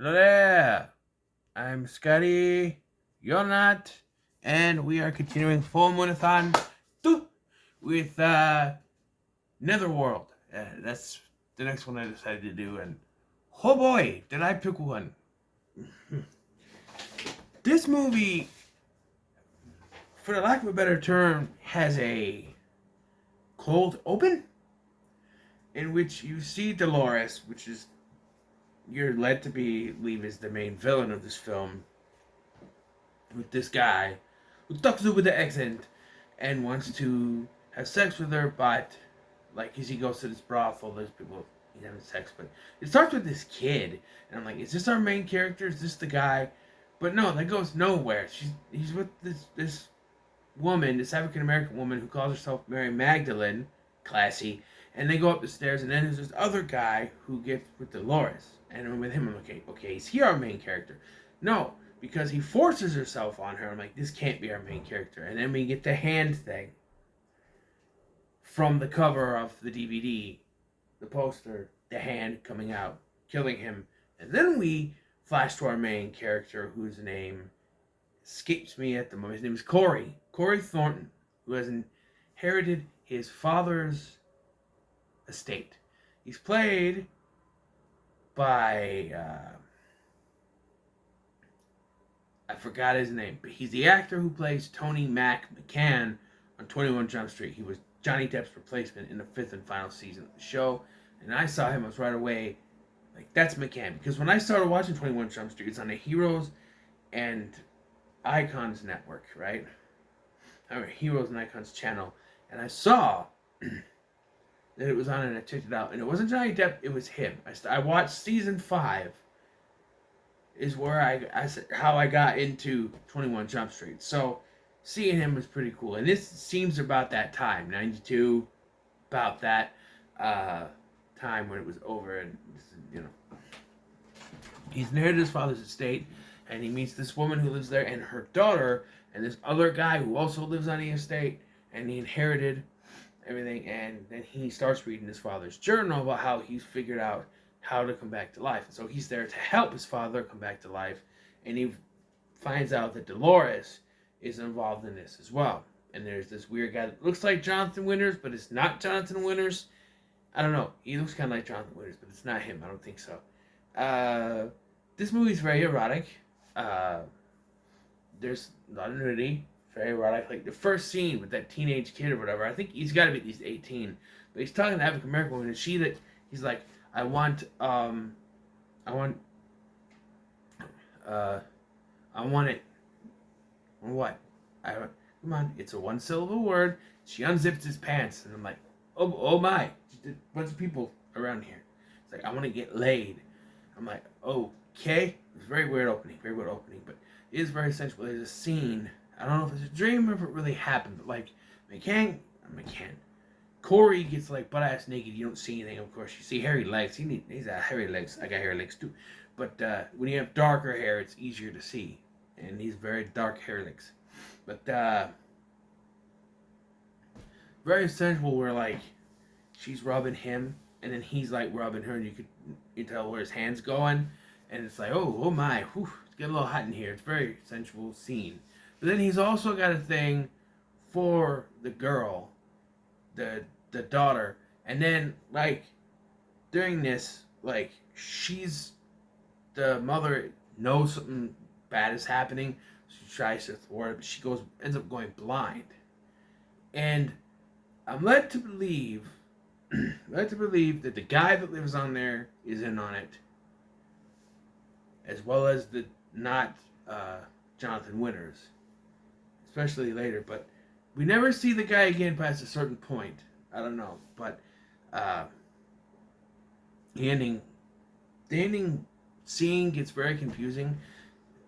Hello there. I'm Scotty. You're not. And we are continuing full Moon-A-Thon with Netherworld. That's the next one I decided to do. And oh boy, did I pick one. This movie, for the lack of a better term, has a cold open in which you see Dolores, which is you're led to believe is the main villain of this film, with this guy who talks with the accent and wants to have sex with her, but like as he goes to this brothel, there's people he's having sex, but it starts with this kid, and I'm like, is this our main character? Is this the guy? But no, that goes nowhere. He's with this woman, this African American woman who calls herself Mary Magdalene, classy, and they go up the stairs, and then there's this other guy who gets with Dolores, and I'm with him. I'm like, okay, is he our main character? No, because he forces herself on her. I'm like, this can't be our main character. And then we get the hand thing from the cover of the DVD, the poster, the hand coming out, killing him. And then we flash to our main character, whose name escapes me at the moment. His name is Corey Thornton, who has inherited his father's estate. He's played by I forgot his name, but he's the actor who plays Tony Mac McCann on 21 Jump Street. He was Johnny Depp's replacement in the fifth and final season of the show, and I saw him, I was right away like, that's McCann, because when I started watching 21 Jump Street, it's on the Heroes and Icons network, right? Or Heroes and Icons channel, and I saw that it was on, and I checked it out, and it wasn't Johnny Depp, it was him. I watched season 5 is where I how I got into 21 Jump Street. So seeing him was pretty cool, and this seems about that time, 92, about that time when it was over, and he's inherited his father's estate, and he meets this woman who lives there and her daughter, and this other guy who also lives on the estate, and he inherited everything, and then he starts reading his father's journal about how he's figured out how to come back to life. And so he's there to help his father come back to life, and he finds out that Dolores is involved in this as well. And there's this weird guy that looks like Jonathan Winters, but it's not Jonathan Winters. I don't know. He looks kind of like Jonathan Winters, but it's not him. I don't think so. This movie's very erotic. There's a lot of nudity. Very erotic. Like the first scene with that teenage kid or whatever. I think he's got to be at least 18. But he's talking to African American woman, and he's like, I want it. What? Come on, it's a one-syllable word. She unzips his pants, and I'm like, oh my, a bunch of people around here. It's like, I want to get laid. I'm like, okay. It's a very weird opening, but it is very sensual. There's a scene. I don't know if it's a dream or if it really happened, but like, McCann. Corey gets like butt ass naked. You don't see anything, of course. You see hairy legs. He's got hairy legs. I got hairy legs too. But when you have darker hair, it's easier to see. And he's very dark hair legs. But very sensual, where like she's rubbing him, and then he's like rubbing her, and you tell where his hands going, and it's like, oh my, whew, it's getting a little hot in here. It's a very sensual scene. But then he's also got a thing for the girl, the daughter, and then like during this, like the mother knows something bad is happening. She tries to thwart it, but she ends up going blind, and I'm led to believe that the guy that lives on there is in on it, as well as the not Jonathan Winters, especially later. But we never see the guy again past a certain point. I don't know, but the ending scene gets very confusing.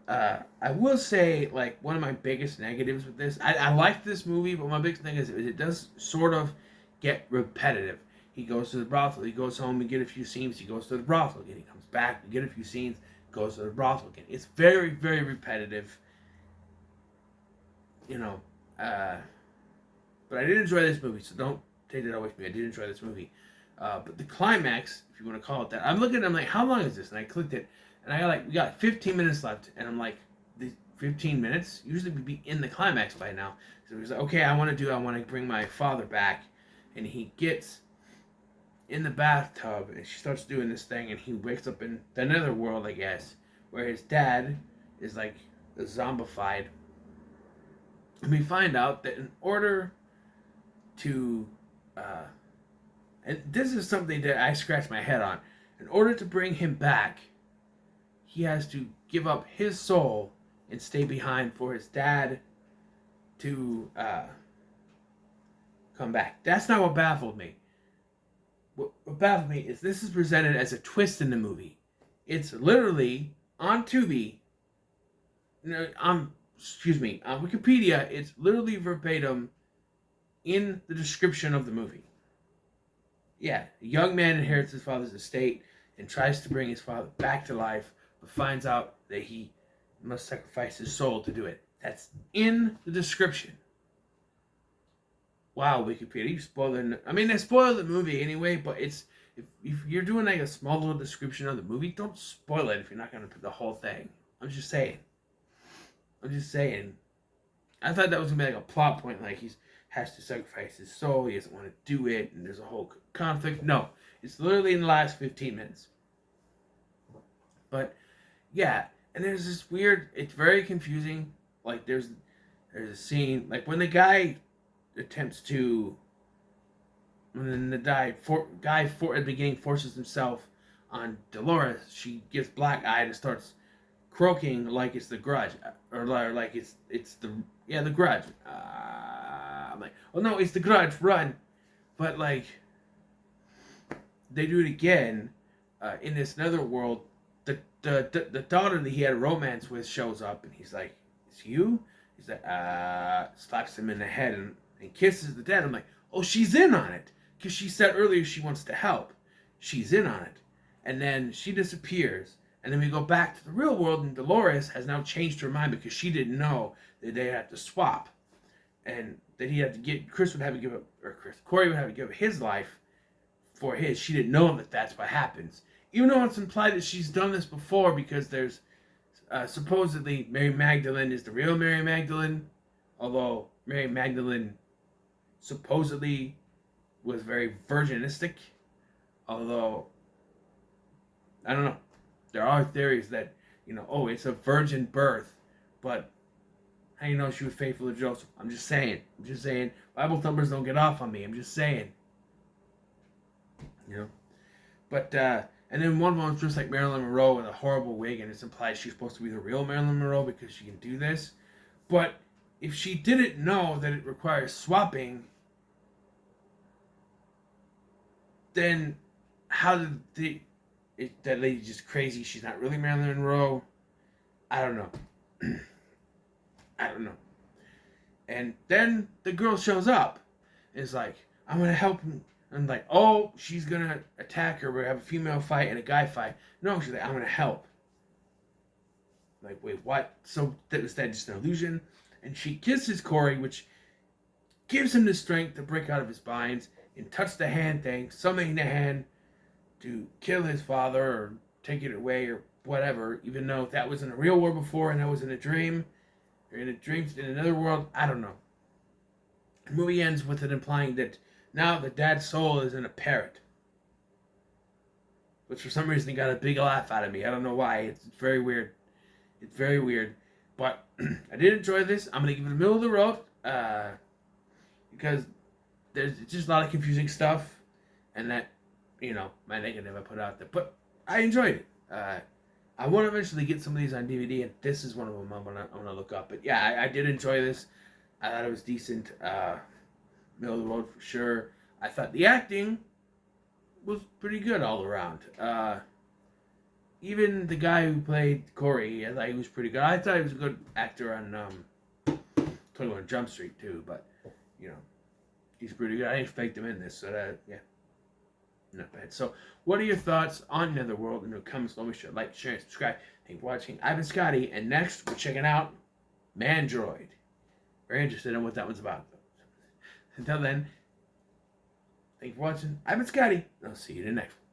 I will say, like, one of my biggest negatives with this, I like this movie, but my biggest thing is it does sort of get repetitive. He goes to the brothel, he goes home, we get a few scenes, he goes to the brothel again, he comes back, we get a few scenes, goes to the brothel again. It's very, very repetitive. But I did enjoy this movie, so don't take that away from me. I did enjoy this movie. But the climax, if you want to call it that, I'm like, how long is this? And I clicked it, we got like 15 minutes left, and I'm like, the 15 minutes? Usually we'd be in the climax by now. So he's like, okay, I want to bring my father back. And he gets in the bathtub, and she starts doing this thing, and he wakes up in the Netherworld, I guess, where his dad is like zombified. And we find out that in order to, and this is something that I scratch my head on, in order to bring him back, he has to give up his soul and stay behind for his dad to come back. That's not what baffled me. What baffled me is this is presented as a twist in the movie. It's literally on Tubi. On Wikipedia, it's literally verbatim in the description of the movie. Yeah, a young man inherits his father's estate and tries to bring his father back to life, but finds out that he must sacrifice his soul to do it. That's in the description. Wow, Wikipedia, you spoiled it. I mean, they spoiled the movie anyway, but it's if you're doing like a small little description of the movie, don't spoil it if you're not going to put the whole thing. I'm just saying. I thought that was going to be like a plot point, like he has to sacrifice his soul, he doesn't want to do it, and there's a whole conflict. No, it's literally in the last 15 minutes. But, yeah, and there's this weird, it's very confusing, like there's a scene, like when the guy attempts to, when the guy at the beginning forces himself on Dolores, she gets black-eyed and starts croaking like it's the Grudge, or like it's the Grudge. I'm like, oh no, it's the Grudge, run! But like, they do it again in this Netherworld. The daughter that he had a romance with shows up, and he's like, "It's you?" He's like, slaps him in the head and kisses the dad. I'm like, oh, she's in on it, because she said earlier she wants to help. She's in on it, and then she disappears. And then we go back to the real world, and Dolores has now changed her mind because she didn't know that they had to swap. And that he had to get, Corey would have to give up his life for his. She didn't know that that's what happens. Even though it's implied that she's done this before, because there's supposedly Mary Magdalene is the real Mary Magdalene. Although Mary Magdalene supposedly was very virginistic. Although, I don't know. There are theories that, it's a virgin birth, but how do you know she was faithful to Joseph? I'm just saying. Bible thumpers don't get off on me. I'm just saying. But, and then one of them was just like Marilyn Monroe with a horrible wig, and it's implied she's supposed to be the real Marilyn Monroe because she can do this. But if she didn't know that it requires swapping, then how did that lady's just crazy? She's not really Marilyn Monroe. I don't know. And then the girl shows up. And is like, I'm going to help him. And like, oh, she's going to attack her. We're going to have a female fight and a guy fight. No, she's like, I'm going to help. Like, wait, what? So was that just an illusion? And she kisses Corey, which gives him the strength to break out of his binds and touch the hand thing, summoning the hand to kill his father or take it away or whatever, even though that was in a real world before and that was in a dream, or in another world. I don't know. The movie ends with it implying that now the dad's soul is in a parrot, which for some reason got a big laugh out of me. I don't know why. It's very weird. But I did enjoy this. I'm going to give it a middle of the road because there's just a lot of confusing stuff, and that, my negative I put out there. But I enjoyed it. I want to eventually get some of these on DVD, and this is one of them I'm gonna look up. But yeah, I did enjoy this. I thought it was decent. Middle of the road for sure. I thought the acting was pretty good all around. Even the guy who played Corey, I thought he was pretty good. I thought he was a good actor on 21 Jump Street too, but he's pretty good. I didn't expect him in this, so yeah, not bad. So, what are your thoughts on Netherworld? In the comments below, make sure to like, share, and subscribe. Thank you for watching. I've been Scotty, and next we're checking out Mandroid. Very interested in what that one's about. Until then, thank you for watching. I've been Scotty, and I'll see you in the next one.